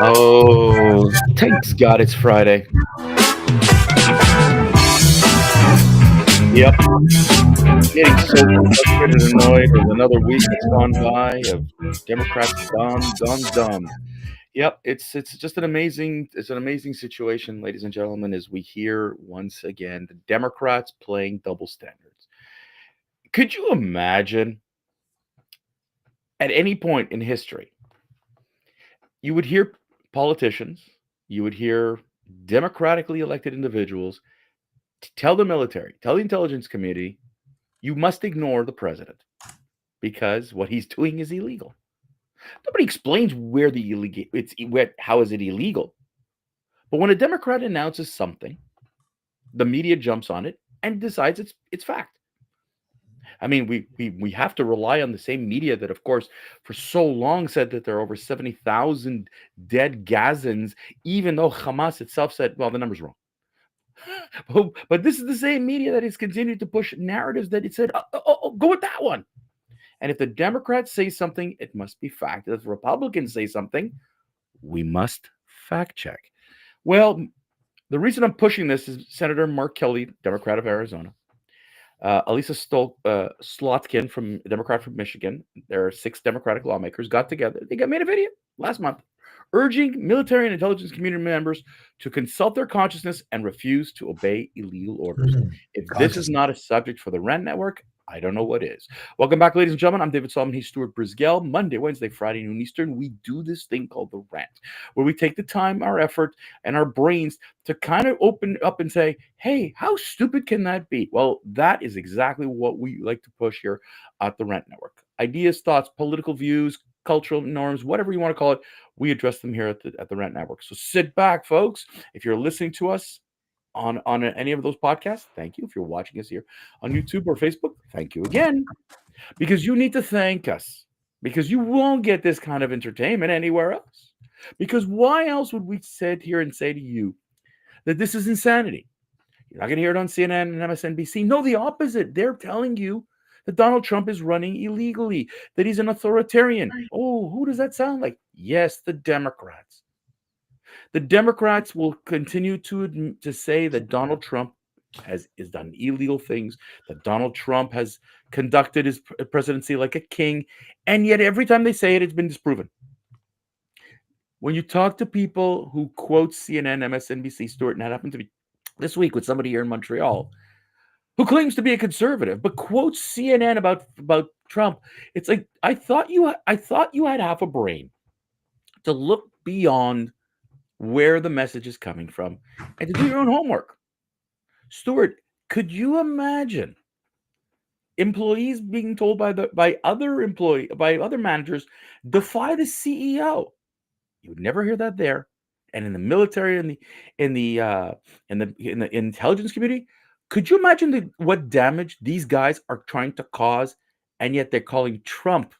Oh, thanks God it's Friday. Yep, getting so frustrated and annoyed with another week that's gone by of Democrats gone dumb. Yep, it's just an amazing situation, ladies and gentlemen, as we hear once again the Democrats playing double standards. Could you imagine at any point in history you would hear politicians, you would hear democratically elected individuals tell the military, tell the intelligence community, you must ignore the president because what he's doing is illegal. Nobody explains where the illegal how is it illegal. But when a Democrat announces something, the media jumps on it and decides it's fact. I mean, we have to rely on the same media that, of course, for so long said that there are over 70,000 dead Gazans, even though Hamas itself said, well, the number's wrong. But this is the same media that has continued to push narratives that it said, go with that one. And if the Democrats say something, it must be fact. If the Republicans say something, we must fact check. Well, the reason I'm pushing this is Senator Mark Kelly, Democrat of Arizona, Elisa Slotkin from Democrat from Michigan. There are 6 Democratic lawmakers got together. They got made a video last month urging military and intelligence community members to consult their consciousness and refuse to obey illegal orders. If this is not a subject for the Rant Network, I don't know what is. Welcome back, ladies and gentlemen. I'm David Solomon. He's Stuart Brisgell. Monday, Wednesday, Friday, noon Eastern, we do this thing called the Rant, where we take the time, our effort, and our brains to kind of open up and say, hey, how stupid can that be? Well, that is exactly what we like to push here at the Rant Network. Ideas, thoughts, political views, cultural norms, whatever you want to call it, we address them here at the Rant Network. So sit back, folks. If you're listening to us on any of those podcasts, thank you. If you're watching us here on YouTube or Facebook, thank you again, because you need to thank us, because you won't get this kind of entertainment anywhere else. Because why else would we sit here and say to you that this is insanity? You're not going to hear it on CNN and MSNBC. No, the opposite. They're telling you that Donald Trump is running illegally, that he's an authoritarian. Oh, who does that sound like? Yes, the Democrats. The Democrats will continue to say that Donald Trump has done illegal things, that Donald Trump has conducted his presidency like a king, and yet every time they say it, it's been disproven. When you talk to people who quote CNN, MSNBC, Stuart, and that happened to be this week with somebody here in Montreal who claims to be a conservative but quotes CNN about Trump, it's like I thought you had half a brain to look beyond where the message is coming from and to do your own homework. Stuart, could you imagine employees being told by other managers, defy the CEO? You would never hear that there. And in the military, in the intelligence community, could you imagine what damage these guys are trying to cause, and yet they're calling Trump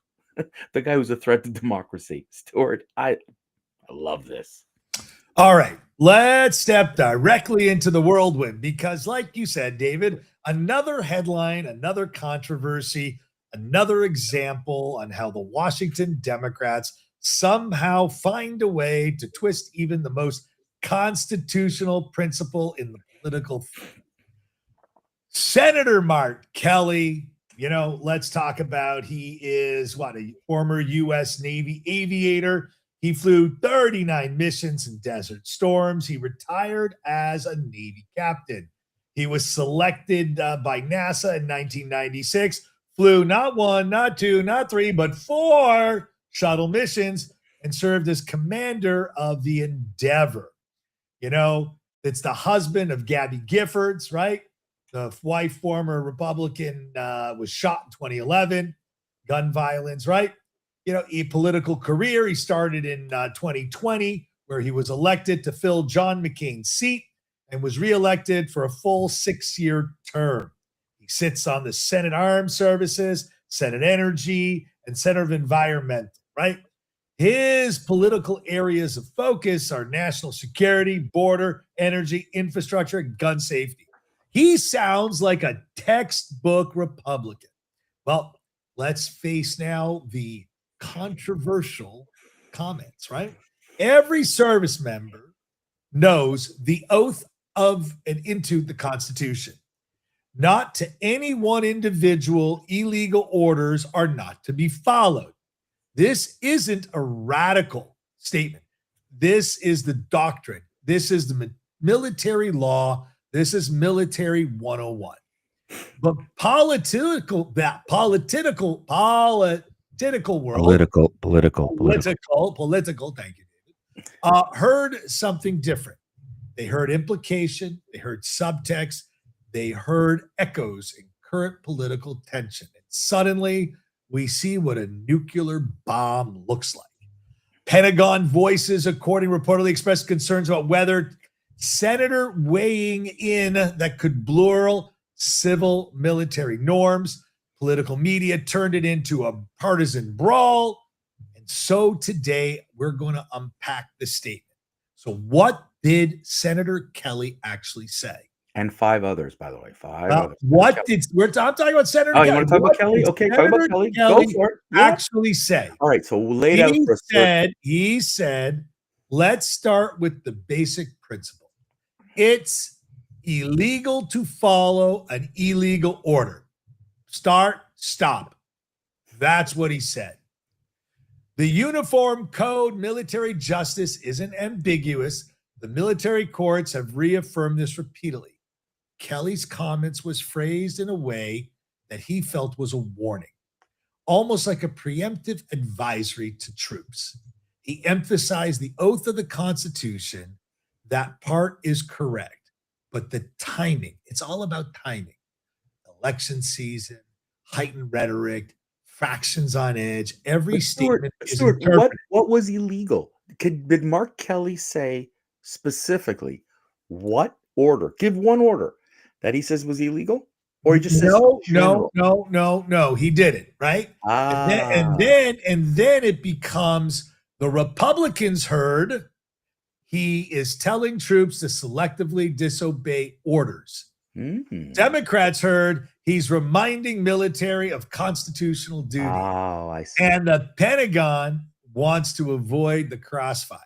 the guy who's a threat to democracy? Stuart, I love this. All right, let's step directly into the whirlwind because, like you said, David, another headline, another controversy, another example on how the Washington Democrats somehow find a way to twist even the most constitutional principle in the political field. Senator Mark Kelly, let's talk about, he is a former U.S. Navy aviator. He flew 39 missions in Desert Storms. He retired as a Navy captain. He was selected by NASA in 1996, flew not 1, not 2, not 3, but 4 shuttle missions and served as commander of the Endeavor. It's the husband of Gabby Giffords, right? The wife, former Republican, was shot in 2011, gun violence, right? A political career. He started in 2020, where he was elected to fill John McCain's seat and was reelected for a full 6-year term. He sits on the Senate Armed Services, Senate Energy, and Senate of Environment, right? His political areas of focus are national security, border, energy, infrastructure, and gun safety. He sounds like a textbook Republican. Well, let's face now the controversial comments, right? Every service member knows the oath of and into the Constitution. Not to any one individual, illegal orders are not to be followed. This isn't a radical statement. This is the doctrine. This is the military law. This is military 101. But political world, thank you, David, heard something different. They heard implication, they heard subtext, they heard echoes in current political tension. And suddenly we see what a nuclear bomb looks like. Pentagon voices, according reportedly expressed concerns about whether senator weighing in that could blur civil military norms. Political media turned it into a partisan brawl. And so today we're going to unpack the statement. So what did Senator Kelly actually say? And 5 others, by the way. 5 others. I'm talking about Senator Kelly. Kelly. You want to talk about Kelly? Okay, talk about Kelly. Go for it. Actually say. All right, so we'll lay it out for us. He said, let's start with the basic principle. It's illegal to follow an illegal order. Stop. That's what he said. The Uniform Code military justice isn't ambiguous. The military courts have reaffirmed this repeatedly. Kelly's comments was phrased in a way that he felt was a warning, almost like a preemptive advisory to troops. He emphasized the oath of the Constitution. That part is correct, but the timing, it's all about timing. Election season, heightened rhetoric, fractions on edge. Every statement is interpreted. What was illegal? Did Mark Kelly say specifically what order? Give one order that he says was illegal, or he just says no. He did it right, and then it becomes the Republicans heard he is telling troops to selectively disobey orders. Mm-hmm. Democrats heard he's reminding military of constitutional duty. Oh, I see. And the Pentagon wants to avoid the crossfire.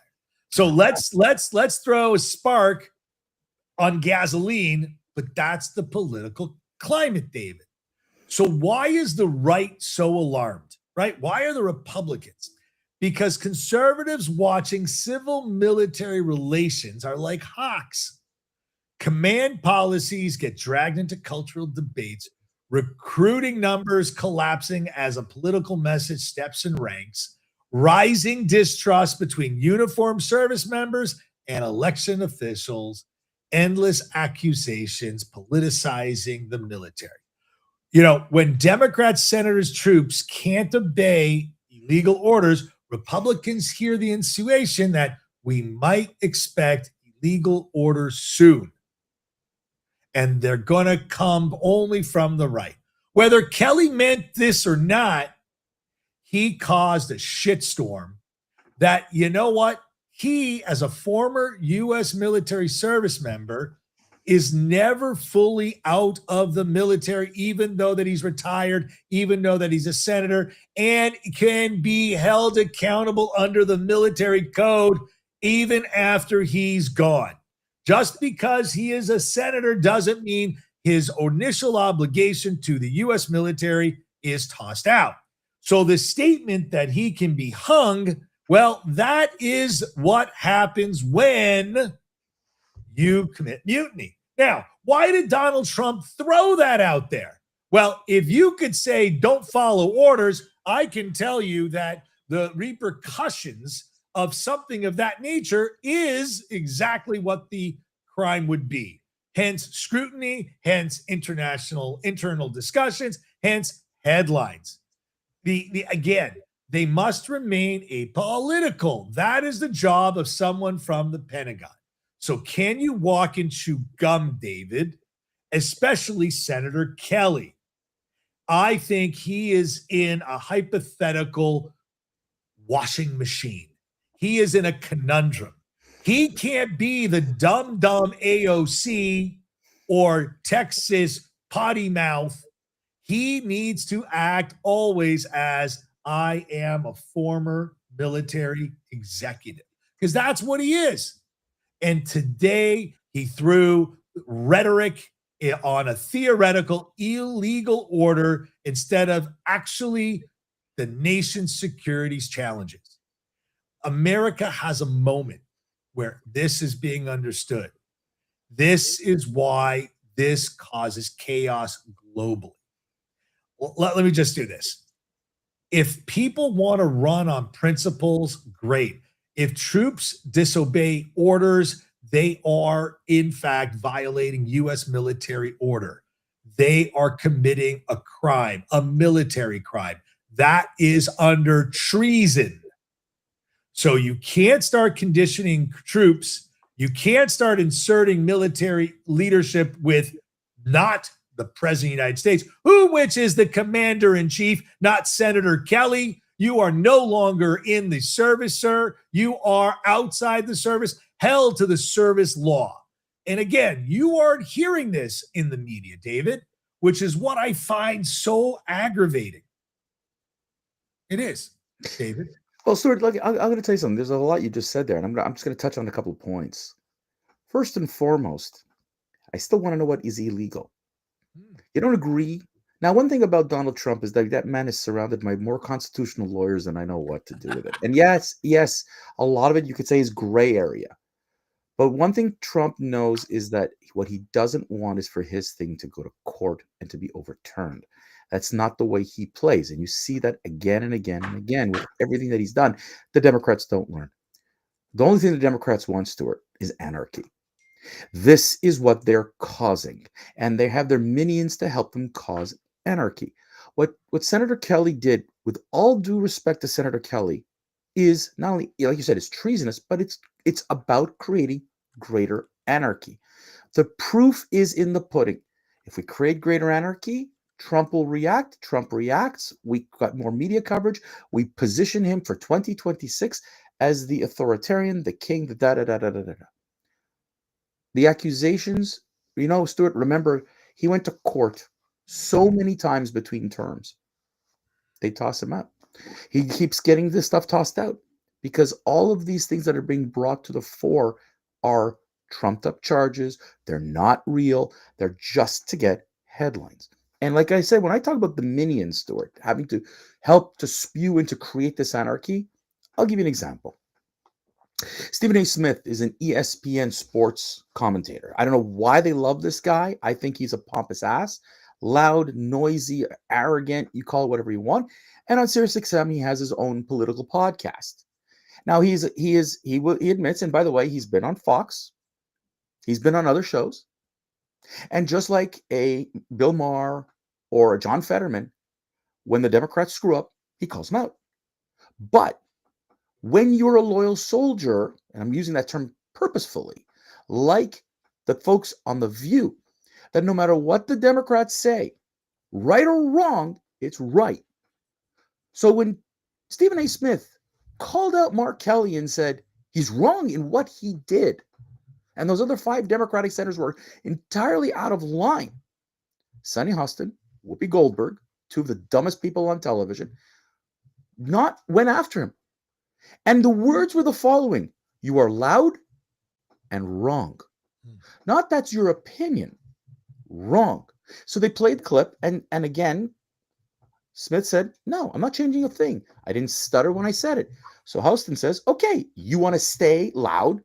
So let's throw a spark on gasoline, but that's the political climate, David. So why is the right so alarmed, right? Why are the Republicans? Because conservatives watching civil-military relations are like hawks. Command policies get dragged into cultural debates, recruiting numbers collapsing as a political message steps in ranks, rising distrust between uniformed service members and election officials, endless accusations politicizing the military. You know, when Democrats, senators, troops can't obey illegal orders, Republicans hear the insinuation that we might expect illegal orders soon. And they're going to come only from the right. Whether Kelly meant this or not, he caused a shitstorm that, you know what? He, as a former U.S. military service member, is never fully out of the military, even though that he's retired, even though that he's a senator, and can be held accountable under the military code even after he's gone. Just because he is a senator doesn't mean his initial obligation to the U.S. military is tossed out. So the statement that he can be hung, well, that is what happens when you commit mutiny. Now, why did Donald Trump throw that out there? Well, if you could say don't follow orders, I can tell you that the repercussions of something of that nature is exactly what the crime would be. Hence scrutiny, hence internal discussions, hence headlines. Again, they must remain apolitical. That is the job of someone from the Pentagon. So can you walk and chew gum, David? Especially Senator Kelly. I think he is in a hypothetical washing machine. He is in a conundrum. He can't be the dumb AOC or Texas potty mouth. He needs to act always as I am a former military executive. because that's what he is. And today he threw rhetoric on a theoretical illegal order instead of actually the nation's security's challenges. America has a moment where this is being understood. This is why this causes chaos globally. Let me just do this. If people want to run on principles, great. If troops disobey orders, they are, in fact, violating U.S. military order. They are committing a crime, a military crime. That is under treason. So you can't start conditioning troops. You can't start inserting military leadership with not the president of the United States, which is the commander in chief, not Senator Kelly. You are no longer in the service, sir. You are outside the service, held to the service law. And again, you aren't hearing this in the media, David, which is what I find so aggravating. It is, David. Well, Stuart, look, I'm going to tell you something. There's a lot you just said there, and I'm just going to touch on a couple of points. First and foremost, I still want to know what is illegal. You don't agree? Now, one thing about Donald Trump is that man is surrounded by more constitutional lawyers than I know what to do with it. And yes, a lot of it you could say is gray area. But one thing Trump knows is that what he doesn't want is for his thing to go to court and to be overturned. That's not the way he plays. And you see that again and again and again with everything that he's done. The Democrats don't learn. The only thing the Democrats want, Stuart, is anarchy. This is what they're causing. And they have their minions to help them cause anarchy. What Senator Kelly did, with all due respect to Senator Kelly, is not only, like you said, it's treasonous, but it's about creating greater anarchy. The proof is in the pudding. If we create greater anarchy, Trump will react. Trump reacts. We got more media coverage. We position him for 2026 as the authoritarian, the king, the da-da-da-da-da-da. The accusations, Stuart, remember, he went to court so many times between terms. They toss him out. He keeps getting this stuff tossed out because all of these things that are being brought to the fore are trumped up charges. They're not real. They're just to get headlines. And like I said, when I talk about the minions, Stuart, having to help to spew and to create this anarchy, I'll give you an example. Stephen A. Smith is an ESPN sports commentator. I don't know why they love this guy. I think he's a pompous ass, loud, noisy, arrogant, you call it whatever you want. And on SiriusXM, he has his own political podcast. Now he admits, and by the way, he's been on Fox. He's been on other shows. And just like a Bill Maher or a John Fetterman, when the Democrats screw up, he calls them out. But when you're a loyal soldier, and I'm using that term purposefully, like the folks on The View, that no matter what the Democrats say, right or wrong, it's right. So when Stephen A. Smith called out Mark Kelly and said he's wrong in what he did, and those other 5 Democratic senators were entirely out of line, Sonny Hostin, Whoopi Goldberg, 2 of the dumbest people on television, went after him. And the words were the following: you are loud and wrong. Not that's your opinion. Wrong. So they played the clip, and again, Smith said, no, I'm not changing a thing. I didn't stutter when I said it. So Houston says, okay, you want to stay loud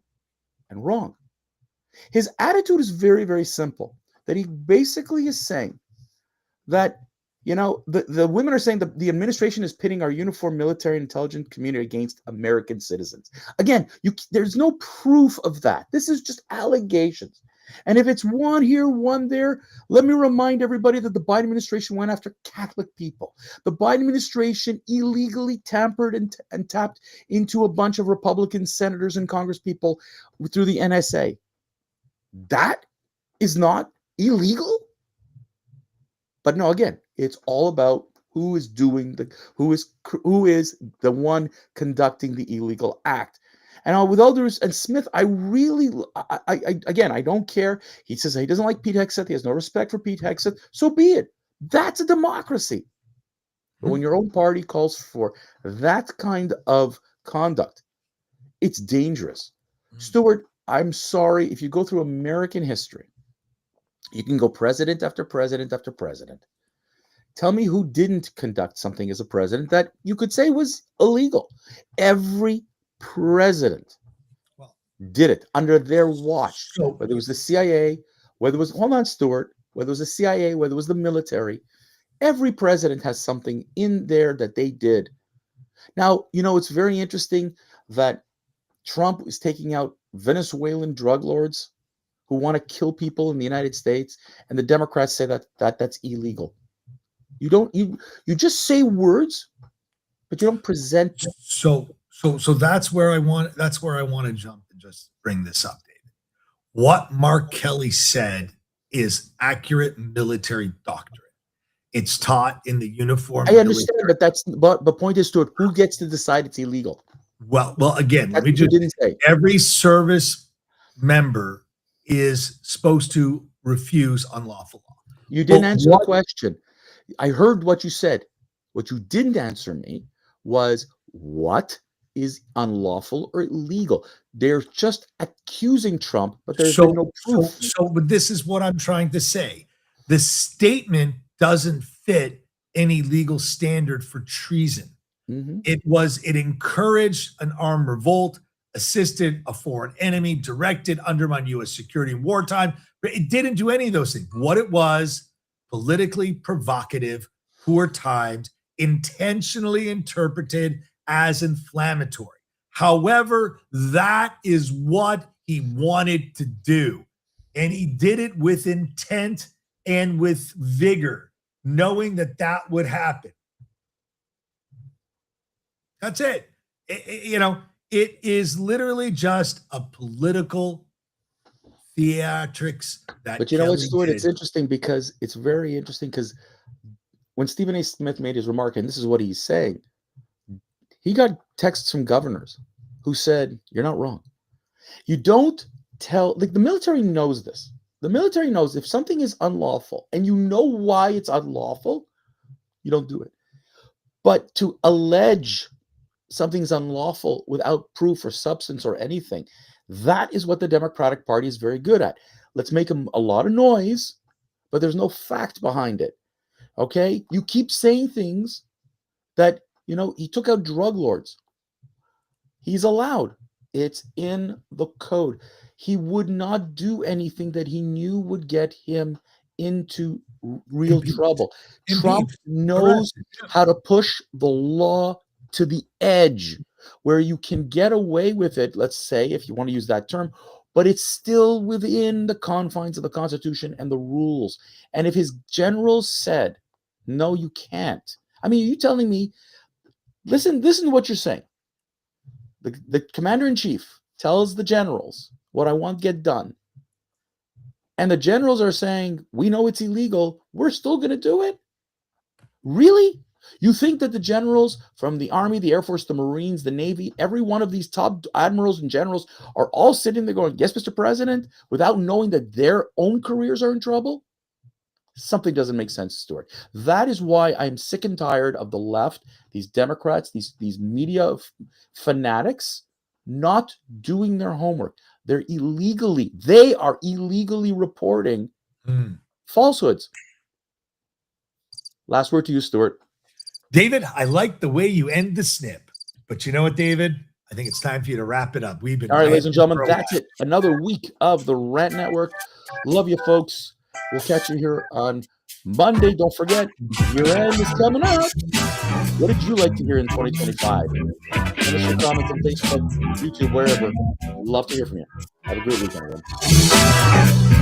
and wrong. His attitude is very, very simple. That he basically is saying that, the women are saying that the administration is pitting our uniformed military and intelligence community against American citizens. Again, there's no proof of that. This is just allegations. And if it's one here, one there, let me remind everybody that the Biden administration went after Catholic people. The Biden administration illegally tampered and tapped into a bunch of Republican senators and Congress people through the NSA. That is not illegal. But no, again, it's all about who is who is the one conducting the illegal act. And with all due respect, and Smith, I don't care. He says he doesn't like Pete Hegseth. He has no respect for Pete Hegseth. So be it. That's a democracy. But when your own party calls for that kind of conduct, It's dangerous. Stuart, I'm sorry. If you go through American history, you can go president after president after president. Tell me who didn't conduct something as a president that you could say was illegal. Every president did it under their watch, whether it was the CIA, whether it was, hold on, Stuart, whether it was the CIA, whether it was the military. Every president has something in there that they did. Now, it's very interesting that Trump is taking out Venezuelan drug lords who want to kill people in the United States, and the Democrats say that's illegal. You just say words, but you don't present them. So that's where I want to jump and just bring this up, David. What Mark Kelly said is accurate military doctrine. It's taught in the uniform. I understand, but the point is, Stuart, who gets to decide it's illegal? Well, again, let me just say every service member is supposed to refuse unlawful law. You didn't answer the question. I heard what you said. What you didn't answer me was what is unlawful or illegal. They're just accusing Trump, but there's no proof. But this is what I'm trying to say. The statement doesn't fit any legal standard for treason. Mm-hmm. It encouraged an armed revolt, assisted a foreign enemy, directed, undermined U.S. security in wartime. But it didn't do any of those things. What it was, politically provocative, poor timed, intentionally interpreted as inflammatory. However, that is what he wanted to do. And he did it with intent and with vigor, knowing that would happen. That's it. It is literally just a political theatrics that. But you know what, Stuart? It's interesting because it's very interesting because when Stephen A. Smith made his remark, and this is what he's saying, he got texts from governors who said, "You're not wrong." You don't tell, like, the military knows this. The military knows if something is unlawful and you know why it's unlawful, you don't do it. But to allege something's unlawful without proof or substance or anything, that is what the Democratic Party is very good at. Let's make a lot of noise, but there's no fact behind it. Okay? You keep saying things that, he took out drug lords. He's allowed. It's in the code. He would not do anything that he knew would get him into real trouble. Trump knows how to push the law to the edge where you can get away with it, let's say, if you want to use that term, but it's still within the confines of the Constitution and the rules. And if his generals said, no, you can't. I mean, are you telling me, listen to what you're saying. The commander-in-chief tells the generals what I want to get done. And the generals are saying, we know it's illegal. We're still going to do it? Really? You think that the generals from the Army, the Air Force, the Marines, the Navy, every one of these top admirals and generals are all sitting there going, yes, Mr. President, without knowing that their own careers are in trouble? Something doesn't make sense, Stuart. That is why I'm sick and tired of the left, these Democrats, these media fanatics not doing their homework. They are illegally reporting falsehoods. Last word to you, Stuart. David, I like the way you end the snip, but you know what, David? I think it's time for you to wrap it up. We've been all right, ladies and gentlemen. That's it. Another week of the Rant Network. Love you, folks. We'll catch you here on Monday. Don't forget, year end is coming up. What did you like to hear in 2025? Send us your comments on Facebook, YouTube, wherever. Love to hear from you. Have a great weekend, everyone.